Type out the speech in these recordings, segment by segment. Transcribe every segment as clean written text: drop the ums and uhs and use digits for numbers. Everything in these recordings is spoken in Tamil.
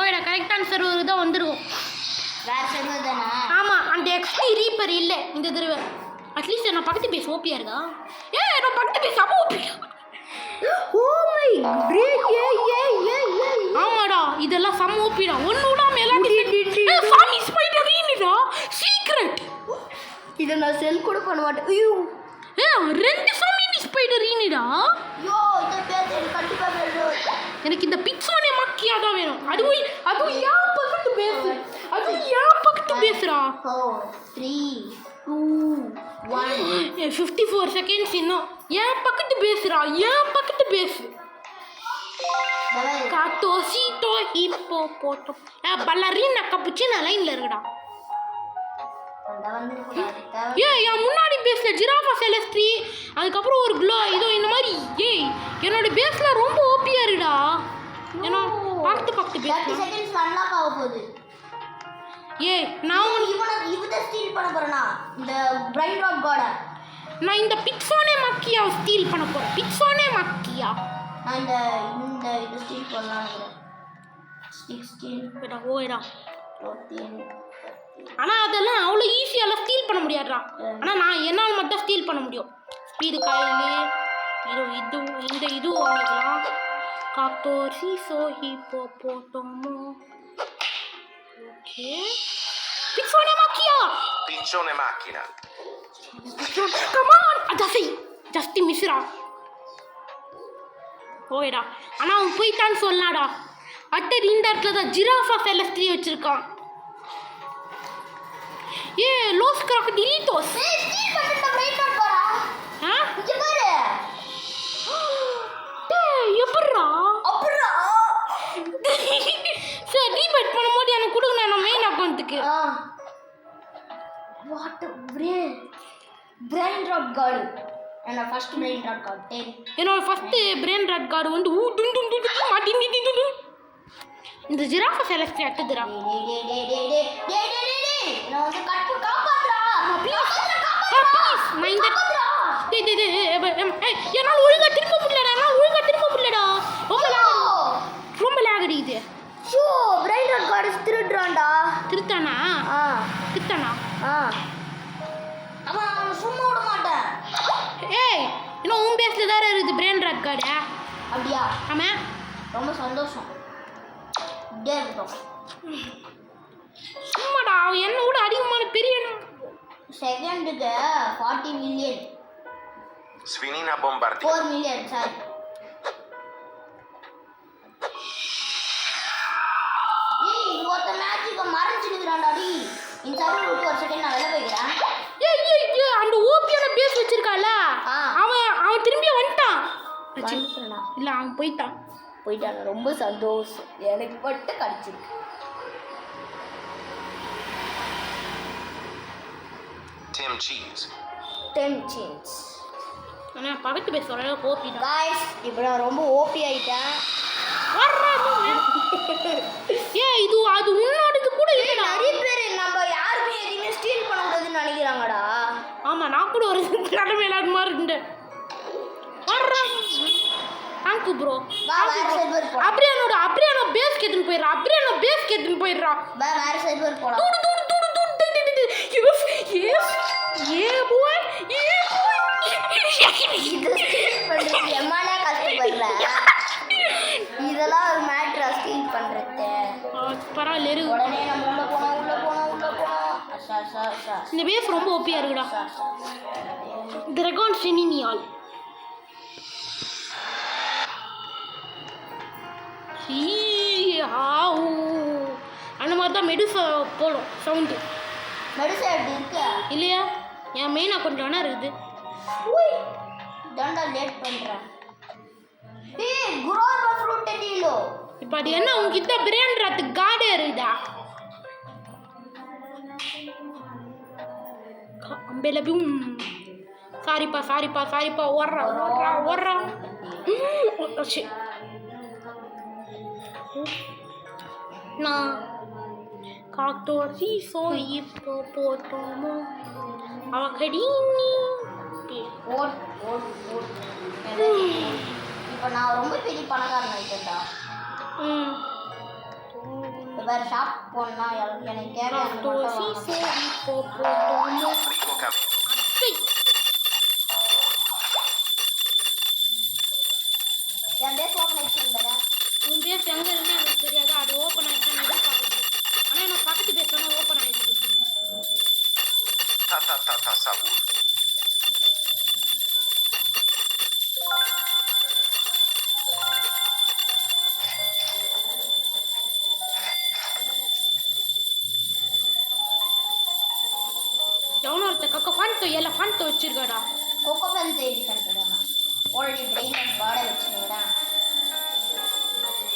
போயிட கரெக்டான சர்வர் தான் வந்துடும். வேற சர்வர் தானே? ஆமாம், அந்த எக்ஸ்பி ரீப்பர் இல்லை இந்த தடவை. அட்லீஸ்ட் நான் பக்கத்து பேச ஓப்பியா இருக்கா? நான் பக்கத்து பேச அப்போ ஓப்பியா. Oh my break. ஆமாடா, இதெல்லாம் சம ஓப்பிடா. ஒன்று விடாம எல்லாத்தையும் சாமி ஸ்பைடர் ரீனிடா சீக்ரெட். இதை நான் செல் கூட பண்ண மாட்டேன். ஐயோ 2 சாமி ஸ்பைடர் ரீனிடா. ஐயோ இந்த பேர் எனக்கு கண்டிப்பா வேணும். எனக்கு இந்த பிக்ஸோனே மக்கியா தான் வேணும். அதுவும் ஏன் பக்கத்து பேசு. அதுவும் ஏன் பக்கத்து பேசுறா. 4 3 2 1 54 செகண்ட்ஸ் இன்னும். ஏன் பக்கத்து பேசுறா. ஏன் பக்கத்து பேசு. காத்தோசிட்டோ இப்போ போட்டோ பல்லரின் கப்புச்சினா லைன்ல இருக்குடா. என் முன்னாடி பேசல ஜிராஃபா செலஸ்ட்ரி, அதுக்கப்புறம் ஒரு க்ளோ இதோ இந்த மாதிரி. என்னோட பேஸ்ல ரொம்ப ஓப்பியா இருக்குடா. ஏன்னா பக்கத்து பேச 30 செகண்ட்ஸ் அன்லாக் ஆக போகுது. நான் இவனை ஸ்டீல் பண்ண போறேனா இந்த பிரைன் ராக் காட. நான் இந்த பிக்ஸோனே மக்கியா ஸ்டீல் பண்ண போறேன். பிக்ஸோனே மக்கியா நான் இந்த இது ஸ்டீல் பண்ணலாம்ங்கறேன். 16 ஓய்டா 14. ஆனால் அதெல்லாம் அவ்வளோ ஈஸியாலாம் ஸ்டீல் பண்ண முடியாதுடா. ஆனால் நான் என்னால் மட்டும் ஸ்டீல் பண்ண முடியும். ஸ்பீடு காயில் இது வாங்கிக்கலாம். காத்தோசி சோஹி போட்டோமோ. ஓகே பிக்ஸோனே மக்கியா. Piccione macchina. Come on. அதாசை ஜஸ்ட் மிஸ்ரா. ஓய்டா ஆனால் அவன் போயிட்டான்னு சொல்லலாடா. அடுத்தது இந்த இடத்துல தான் ஜிராஃபா செலஸ்ட்ரி வச்சிருக்கான். லோஸ் கிராக்கடிலிட்டோஸ். ஸ்டீல் பண்ணிட்ட பிரைன் ராக் பாரா. இங்க பாரு. எப்பறா அப்புறா சார் ரீபேட் பண்ணும்போது எனக்கு கொடுங்க நான் மெயின் அக்கௌண்ட்டுக்கு. What brain rock card. என்னோட ஃபர்ஸ்ட் பிரைன் ராக் கார்டு. என்னோட ஃபர்ஸ்ட் பிரைன் ராக் கார்டு வந்து மாட்டி இந்த ஜிராஃபா செலக்ட் எடுத்துறா. நான் வந்து கட் காப்பாத்துறா. ப்ளீஸ் நான் இந்த என்னால் ஒழுங்கா திரும்ப முடியலடா. ரொம்ப லேக் அடிக்குது. ஷோ பிரைன் ராக் கார்டு திருடுறான்டா. திருத்தானா? அவன் சும்மா விட மாட்டேன். இன்னும் உன் பேஸ்ல தான் இருக்குது பிரைன் ராக் கார்டு. அப்படியா? ஆமா, ரொம்ப சந்தோஷம். இப்படியே இருக்கட்டும். சும்மாடா அவன் என்ன கூட அதிகமான பெரிய செகண்டுக்கு 40 million. Sfinina bombardino. 4 million sorry. ஒருத்த மேஜிக்க மறைஞ்சிருக்கிறான்டா. இந்த சர்வர் விட்டு ஒரு செகண்ட் நான் வெளில போய்க்கிறேன். அந்த ஓபியான பேஸ் வச்சிருக்கால அவன் திரும்பி வந்துட்டான். இல்ல அவன் போயிட்டான். ரொம்ப சந்தோஷம். எனக்கு மட்டும் கிடைச்சிருக்கு. Tim cheese. ஆனா பக்கத்து பேச சொல்ற ஓபி தான். गाइस இப்போ நான் ரொம்ப ஓபி ஆயிட்டேன். இது அது உன்னோடது கூட இல்லடா. நிறைய பேர் நம்ம யாருமே எதையுமே ஸ்டீல் பண்ண கூடாதுன்னு நினைக்கிறாங்கடா. ஆமா நான் கூட ஒரு கடமை விளையாடு மாதிரி இருந்தேன். Thank you bro. அப்படியே பேஸ் கேட்டன் போயிடுறா. வேற சர்வர் போலாம். இதெல்லாம் ஒரு மேட்ரா ஸ்டீல் பண்றது. பரவாயில்ல. உடனே நம்ம உள்ள போனோம். இந்த பேஸ் ரொம்ப ஓப்பியா இருக்குடா. டிராகன் செனினியால் அந்த மாதிரி தான் மெடுசா போடும் சவுண்டு. மெடுசா எப்படி இருக்கு இல்லையா? என் மெயின் அக்கௌண்ட் வேணா இருக்குது. தண்டா லேட் பண்றேன். குரோவா ஃப்ரூட் டீலோ. இப்போ அது என்ன உங்ககிட்ட பிரைன் ராக் கார்டு இருக்குதா? அம்பேலபியும் சாரிப்பா ஓடுறா. நான் காத்தோசி சோய் போட்டோமோ அவகடினி ஓட் இப்போ நான் ரொம்ப பெரிய பணக்காரன் ஆயிட்டேன்டா. வேற ஷாப் போனா எனக்கு தேவையான காக்டோர் மட்டும் சீசோ வாங்கணும். ஹிப்போபோட்டமோ Frigo camino. என் பேஸ் ஓப்பன் ஆயிடுச்சு பேரா. உன் பேஸ் எங்கே இருக்குன்னு எனக்கு தெரியாது. அது ஓப்பன் ஆகிடுச்சான்னு எதிர்பார்க்குது. ஆனால் எனக்கு பக்கத்து பேஸ் வேணால் ஓப்பன் ஆகிடுது. Ta sabur. எவனோ ஒருத்த கக்க ஃபன்ட்டோ எலஃபன்ட்டோ வச்சிருக்காடா. கோகோ பென் தேடி பண்ணிட்டேன் நான். ஆல்ரெடி பிரெயின் அண்ட் கார்டை வச்சுக்கிறேன்.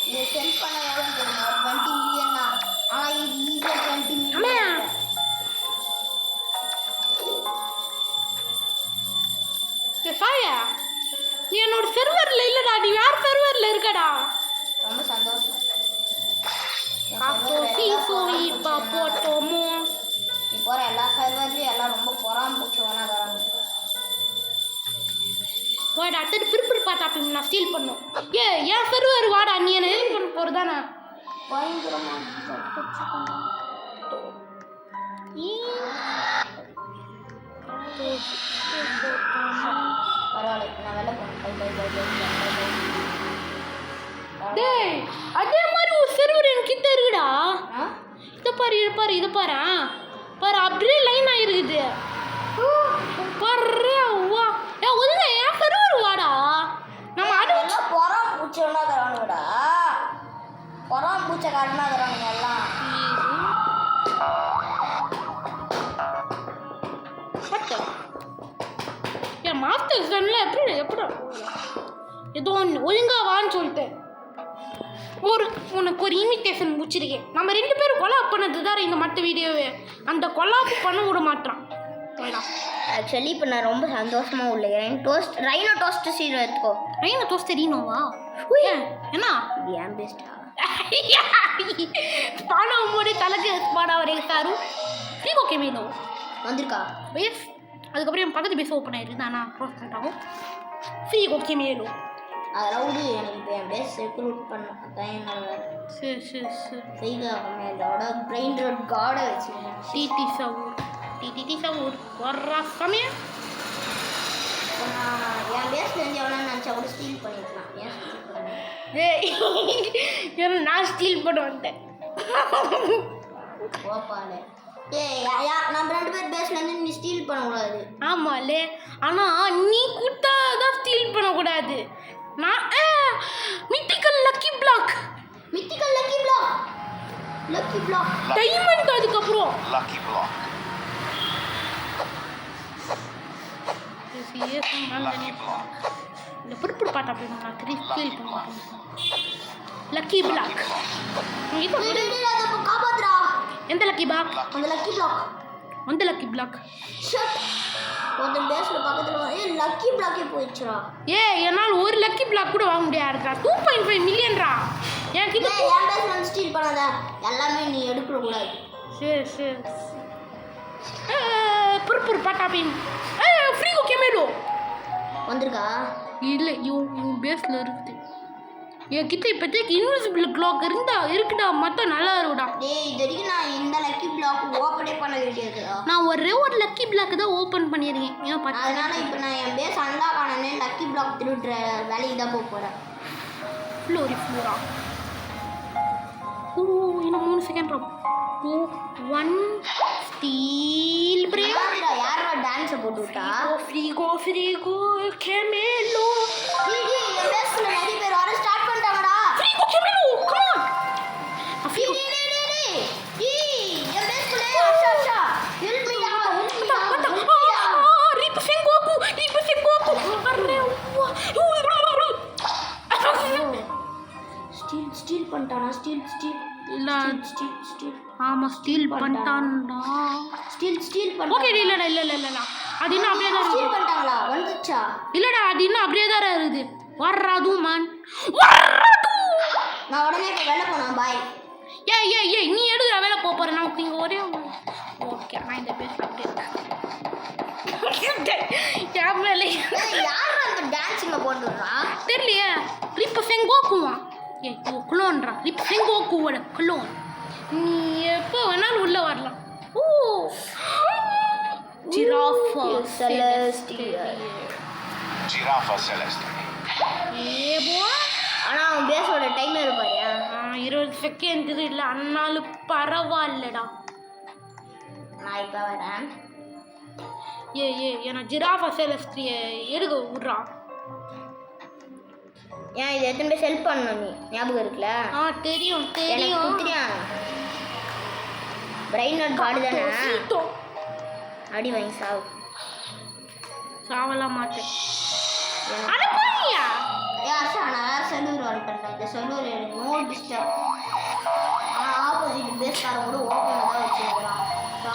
இது சென்ட் பண்ண எவ்வளோ தெரியுமா? 20 மில்லியன் தான். ஆனால் இது ஈஸியாக 20 மில்லியன். சாயா நீ என்னோட சர்வரில் இல்லைடா, நீ வேறு சர்வரில் இருக்கடா. ரொம்ப சந்தோஷம். காக்டோர் சீசோ ஹிப்போபோட்டமோ இப்போ வர எல்லா சர்வர்லையும் எல்லாம் ரொம்ப பொறாமூச்சவனா தராங்க. வாடா அடுத்தது பிரிப்பில் பார்த்தா நான் ஸ்டீல் பண்ணும். ஏன் சர்வர் வாடா, நீ என்ன ஹெல்ப் பண்ண போகிறதானே? பயங்கரமா பரவாயில்ல. இப்போ நான் வெளில போனேன். டேய் அதே மாதிரி ஒரு சர்வர் என்கிட்ட இருக்குடா. ஆ இதை பாரு இதை பாரு பாரு அப்படியே லைன் ஆகிருக்குது. பாரு வா ஒதுங்க என் சர்வர் வாடா. நம்ம அது எல்லாம் பொறாமூச்சவனா தரானுங்கடா. பொறாமூச்சக்காரனா தரானுங்க எல்லாம். என் மாஸ்டர் சன்ல எப்படி ஏதோ ஒன்று ஒழுங்கா வான்னு சொல்லிட்டு உனக்கு ஒரு இன்விடேஷன் முடிச்சிருக்கேன். நம்ம 2 பேரும் கொலாப் பண்ணது தான் இந்த மற்ற வீடியோவே. அந்த கொலாப் பண்ண விட மாட்டான். ஆக்சுவலி இப்போ நான் ரொம்ப சந்தோஷமாக உள்ளேன். ரைனோ டோஸ்ட் சீரோ எடுத்துக்கோ. ரைனோ டோஸ்ட் தெரியணும்வா? என்ன இது ஏன் பெஸ்ட்டா? ஸ்பாடாவும் போது தலைக்கு ஸ்பாடா வரைக்கும் சாரும் ஃப்ரீகோ கேமேலோ வந்திருக்கா? எஸ். அதுக்கப்புறம் என் பக்கத்து பேச ஓப்பன் ஆயிருக்கு. ஆனால் க்ளோஸ் பண்ணிட்டாகும். ஃப்ரீகோ கேமேலோ அதெல்லாம் விடு. எனக்கு இப்போ என் பேஸ் ரெக்ரூட் பண்ண அதான் என்னோட வேலை. சரி ஃப்ரீகா மேலோட பிரெயின் ரோட் கார்டை வச்சுருக்கேன். டிடி சவுர் வர்றா சமயம். இப்போ நான் என் பேஸ்லேருந்து எவ்வளோ நினச்சா கூட ஸ்டீல் பண்ணிக்கலாம். ஏன் ஸ்டீல் பண்ணேன்? ஏன்னா நான் ஸ்டீல் பண்ண வந்தேன். ஓப்பாலே நம்ம 2 பேர் பேஸ்லேருந்து நீ ஸ்டீல் பண்ணக்கூடாது. ஆமாலே, ஆனால் நீ கொடுத்தா தான் ஸ்டீல் பண்ணக்கூடாது. நான் மித்திக்கல் லக்கி பிளாக் டைமண்ட். அதுக்கப்புறம் Lucky block. Lucky block. இந்த பொறுப்பு பார்த்தா அப்படின்னு நான் ஸ்டீல் பண்ணுவேன். லக்கி பிளாக் காப்பாத்துறா. எந்த லக்கி பிளாக்? அந்த லக்கி பிளாக். அந்த லக்கி பிளாக் ஒருத்தன் பேஸில் பக்கத்தில் லக்கி பிளாக்கே போயிடுச்சுடா. என்னால் ஒரு லக்கி பிளாக் கூட வாங்க முடியாதுடா. 2.5 மில்லியன்ரா என்கிட்ட. என் பேஸ் வந்து ஸ்டீல் பண்ணாத. எல்லாமே நீ எடுக்கக்கூடாது. சரி பொறுப்பு பார்த்தா அப்படின்னு ஃப்ரீகோ கேமேலோ வந்திருக்கா? இல்லை இவன் பேஸில் இருக்குது. என்கிட்ட இப்போதைக்கு இன்விசிபிள் கிளாக் இருக்குடா. மற்ற நல்லா இருக்குடா. டேய் இது வரைக்கும் நான் இந்த லக்கி பிளாக் ஓப்பனே பண்ண வேண்டியதுடா. நான் ஒரே ஒரு லக்கி பிளாக் தான் ஓப்பன் பண்ணியிருக்கேன். ஏன் பார்த்தா அதனால இப்போ நான் என் பேஸ் அன்லாக் ஆனே லக்கி பிளாக் திருடுற வேலைக்கு தான் போக போகிறேன். ஃப்ளோரா இன்னும் 3 செகண்ட். 1 steel break. யாரோ டான்ஸை போட்டு விட்டா? ஃப்ரீகோ கேமேலோ. என் பேஸ்ல நிறைய பேர் வர ஸ்டார்ட் பண்ணிட்டாங்கடா. ஃப்ரீகோ கேமேலோ கம் ஆன். என் பேஸ்ல அஷா ஹெல்ப் மீ டா. ரிப் செங்கோகு அரே வா. ஸ்டீல் பண்ணிட்டானா? ஸ்டீல் இல்ல ஸ்டீல் ஆமா ஸ்டீல் பண்ணிட்டான்டா. ஸ்டீல் பண்ண. ஓகே இல்லடா அது இன்னும் அப்படியே தான் ஸ்டீல் இருக்குது. பண்ணிட்டாங்களா? வந்துச்சா? இல்லடா அது இன்னும் அப்படியே தான் இருக்குது. வர்றாது மான். நான் உடனே இப்போ வெளில போனேன். பாய். ஏய் நீ எடுக்கிற வேலை போற. நமக்கு இங்கே ஒரே ஓகே. நான் இந்த பேச அப்படியே கேமரா யார் அந்த டான்ஸிங்க போட்டுடுறா? தெரியலையே. ரிப் செங்கோக்குவா. குளோன்றா. ரிப் செங்கோக்குவோட குளோன். நீ எப்போ வேணாலும் உள்ள வரலாம். ஓ ஜிராஃபா செலஸ்டியல். Giraffa celeste. ஏபோ ஆனால் அவன் பேஸோட டைமர் பாரியா. 20 செகண்ட் இது இல்லை அண்ணாலும் பரவாயில்லடா. நான் இப்போ வரேன். ஏன்னா ஜிராஃபா செலஸ்ட்ரிய எடுக்க விட்றா. ஏன் இது எத்தனை பேர் செல் பண்ணணும் நீ ஞாபகம் இருக்குல்ல? தெரியும் எனக்கு தெரியும். குடுத்துறியா? பிரைன் நாட் காடு தானே. அடி வாங்கி சாவு. சாவலாம் மாட்டேன். அட போறியா? ஆஷா நான் செல்லூர் வந்துட்டேன். இந்த செல்லூர் எனக்கு நோ டிஸ்டர்ப். ஆனால் ஆப்போசிட் பேஸ்காரன் கூட ஓப்பனில் தான் வச்சுருக்கிறான்.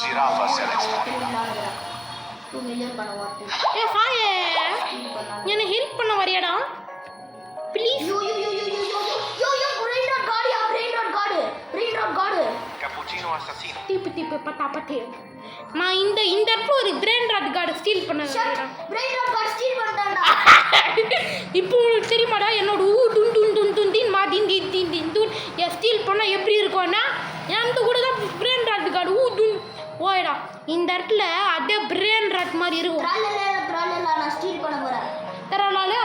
Giraffa celeste. 2 மில்லியன் பண்ண வாட்டு. ஹாய் என்ன ஹெல்ப் பண்ண வரியாடா ப்ளீஸ்? பிரைன் நாட் காடு. Cappuccino assassino. டிப்பு பத்தே நான் இந்த இடத்துல ஒரு பிரெயின் ராட் கார்டு ஸ்டீல் பண்ண வரியாடா. பிரைன் நாட் காடு ஸ்டீல் பண்ணிட்டான்டா. இப்போ உங்களுக்கு தெரியுமாடா என்னோட துன் துன் துன் துன் தின் மா தின் தின் தின் தின் துன் ஸ்டீல் பண்ணால் எப்படி இருக்கும்னா எந்த கூட தான் பிரெயின் ராட் கார்டு துன் ஓயடா. இந்த இடத்துல அதே பிரெயின் ராட் மாதிரி இருக்கும். ட்ராலல நான் ஸ்டீல் பண்ண போறேன். தரலாலே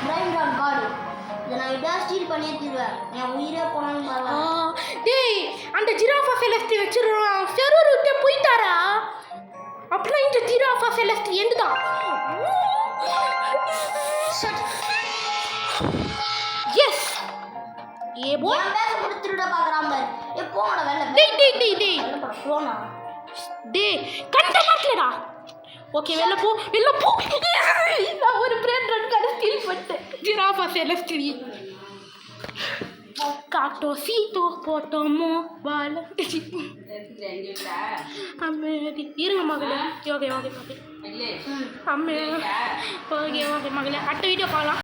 பிரைன் நாட் காடு. இதை நான் இப்படியா ஸ்டீல் பண்ணியே தீருவேன். என் உயிரே போனாலும் பரவாயில்ல. டேய் அந்த ஜிராஃபா செலஸ்டி வச்சிருக்கான் செரூர் விட்டு போயிட்டாரா? அப்படின்னா இந்த ஜிராஃபா செலஸ்டி எந்துதான். எஸ் ஏபோ என் பேச கொடுத்துட பார்க்குறான் பாரு. போங்கடா வெளில. டேய் போனா டேய் கண்ட மாட்டலடா. ஓகே வெளில போ. நான் ஒரு பிரெயின் ராட் கார்டு ஸ்டீல் பண்ணிட்டேன். ஜிராஃபா செலஸ்டி காட்டோசிட்டோ போட்டோமோ வாழ அம்மே இருங்க மகளே. ஓகே அம்மே ஓகே மகளே அடுத்த வீடியோ பார்க்கலாம்.